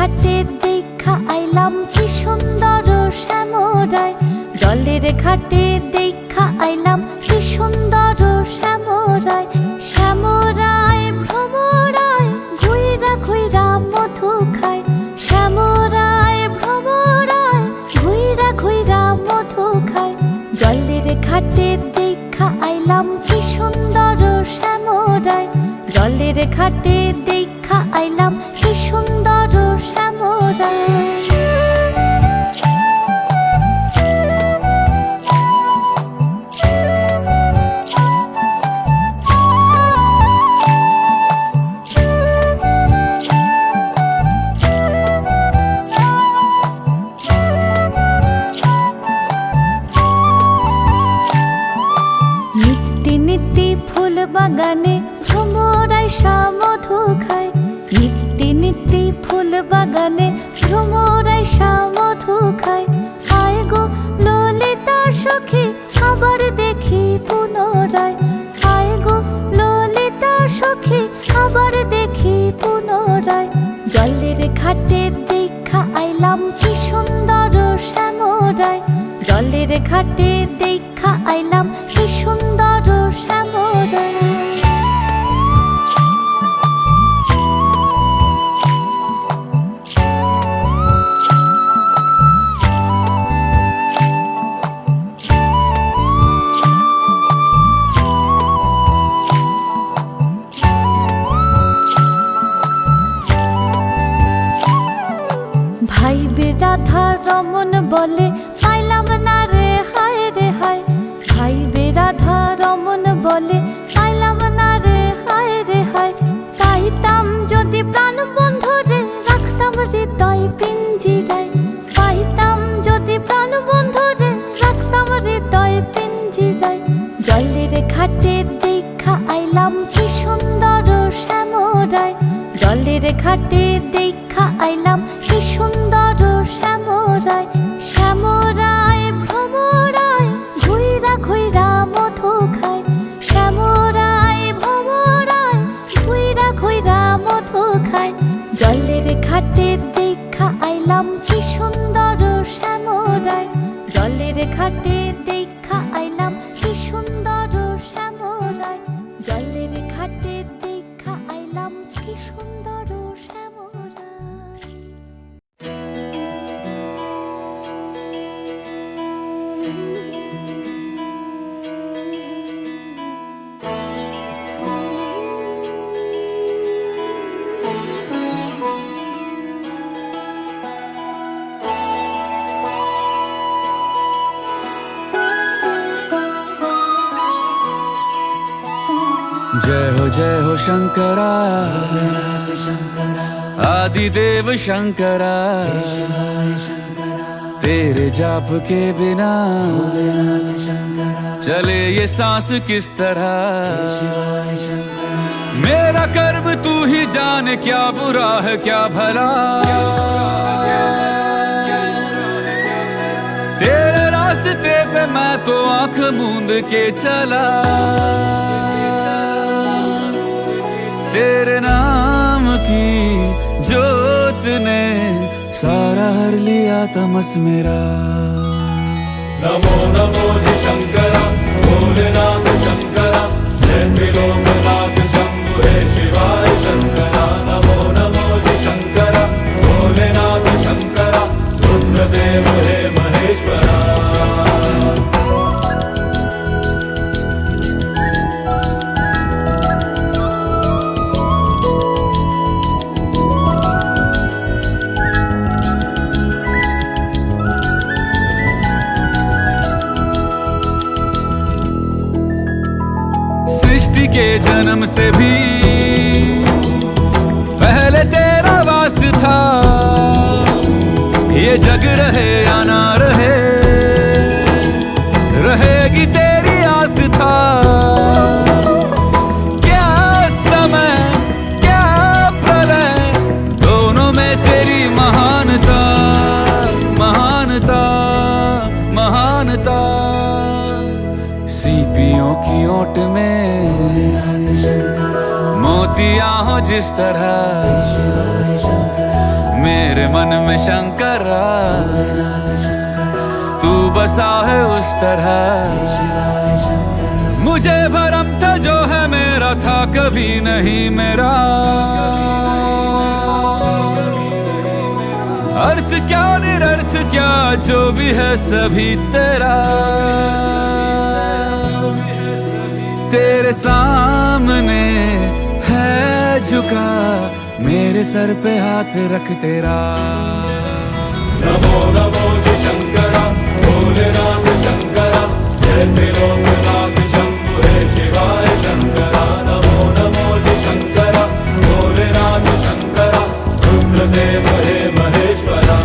ঘাটে দেখা আইলাম কি সুন্দর শ্যামরায়। জলের ঘাটে দেখা আইলাম কি সুন্দর শ্যামরায়। শ্যামরায় ভ্রমরায় ঘুইরা ঘুইরা মধু খায়। শ্যামরায় ভ্রমরায় ঘুইরা ঘুইরা মধু খায়। জলের ঘাটে দেখা আইলাম কি সুন্দর শ্যামরায়। জলের ঘাটে দেখা আইলাম কি সুন্দর শ্যামরায়। নিত্যি নিত্যি ফুল বাগানে ভ্রমরায় মধু খায়। নিত্যি নিত্যি ফুল বাগানে ভ্রমরায় মধু খায়। আয় গো ললিতা সখী আবার দেখি পুনরায়। আয় গো ললিতা সখী আবার দেখি পুনরায়। জলের ঘাটে দেখা আইলাম কি সুন্দর শ্যামরায়। জলের ঘাটে দেখা আইলাম কি সুন্দর শ্যামরায়। ভাই রাধা রমন বলে পাইলাম না রে হায় রে হায়। ভাই রাধা রমন বলে পাইলাম না রে হায় রে হায়। পাইতাম যদি প্রাণ বন্ধু রে রাখতাম হৃদয় পিঞ্জিরায়। পাইতাম যদি প্রাণ বন্ধু রে রাখতাম হৃদয় পিঞ্জিরায়। জলের ঘাটে দেখা আইলাম কি সুন্দর শ্যামরায়। জলের ঘাটে দেখা আইলাম কি সুন্দর শ্যামরায়। শ্যামরায় ভ্রমরায় ঘুইরা ঘুইরা মধু খায়। শ্যামরায় ভ্রমরায় ঘুইরা ঘুইরা মধু খায়। জলের ঘাটে দেখা আইলাম কি সুন্দর শ্যামরায়। জলের ঘাটে দেখা আইলাম কি সুন্দর শ্যামরায়। জলের ঘাটে দেখা আইলাম কি সুন্দর শ্যামরায়। जय हो शंकरा आदिदेव शंकरा। तेरे जाप के बिना चले ये सांस किस तरह। मेरा कर्म तू ही जाने क्या बुरा है क्या भला। तेरे रास्ते पे मैं तो आंख मूंद के चला। तेरे नाम की जोत ने सारा हर लिया तमस मेरा। नमो नमो जी शंकरा भोलेनाथ शंकरा। जय त्रिलोकनाथ शंभु हे शिवाय शंकरा। नमो नमो जी शंकरा भोलेनाथ शंकरा। रुद्रदेव हे महेश्वरा। सृष्टि के जन्म से भी पहले तेरा वास था। ये जग रहे या ना रहे रहेगी तेरी आस्था। क्या समय क्या प्रलय दोनों में तेरी महानता महानता महानता। सीपियों की ओट में मोतियां हो जिस तरह मेरे मन में शंकरा, तू बसा है उस तरह। मुझे भरम था जो है मेरा था कभी नहीं मेरा। अर्थ क्या निरर्थ क्या जो भी है सभी तेरा। तेरे सामने है झुका मेरे सर पे हाथ रख तेरा। नमो नमो जी शंकरा, भोलेनाथ शंकरा, जय त्रिलोकनाथ शंभु हे शिवाय शंकरा। नमो नमो जी शंकरा, भोलेनाथ शंकरा, रुद्रदेव हे महेश्वरा।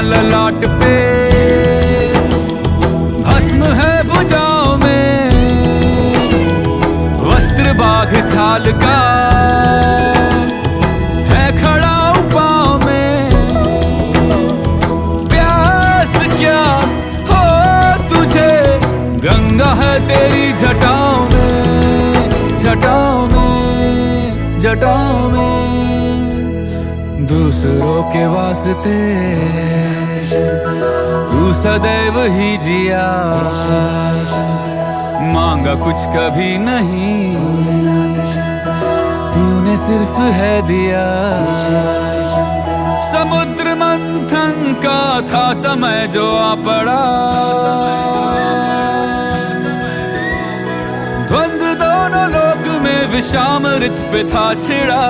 ललाट पे भस्म है भुजाओं में, वस्त्र बाघ छाल का है खड़ा पाँव में। प्यास क्या हो तुझे गंगा है तेरी जटाओं में, जटाओं में, जटाओं में। दूसरों के वास्ते तू सदैव ही जिया, मांगा कुछ कभी नहीं, तूने सिर्फ है दिया। समुद्र मंथन का था समय जो आ पड़ा, द्वंद्व दोनों लोक में विषामृत पे था छिड़ा।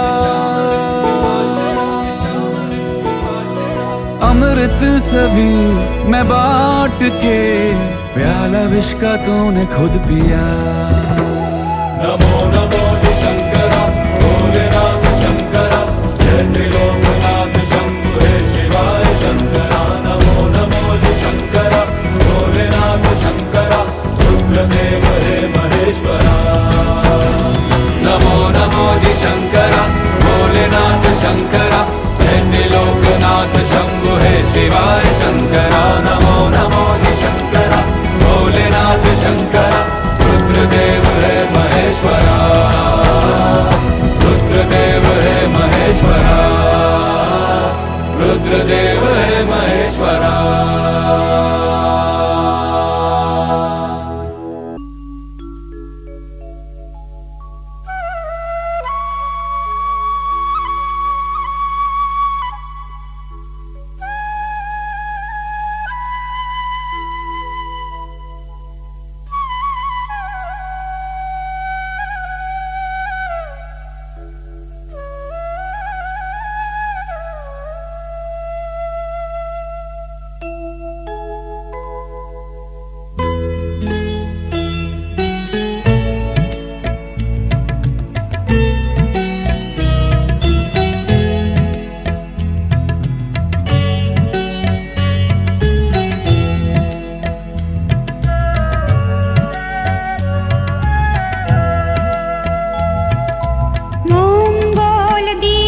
अमृत सभी मैं बांट के प्याला विष का तूने खुद पिया। नमो नमो जी शंकरा, भोलेनाथ शंकरा, जय त्रिलोकनाथ शंभु हे शिवाय शंकरा। नमो नमो जी शंकरा, भोलेनाथ शंकरा, रुद्रदेव हे महेश्वरा। नमो नमो जी शंकरा, भोलेनाथ शंकरा, जय त्रिलोकनाथ शंभु हे शिवाय शंकरा। नमो नमो जी शंकरा, भोलेनाथ शंकरा, रुद्रदेव हे महेश्वरा, रुद्रदेव हे महेश्वरा, रुद्रदेव हे महेश्वरा। मोम बोल दी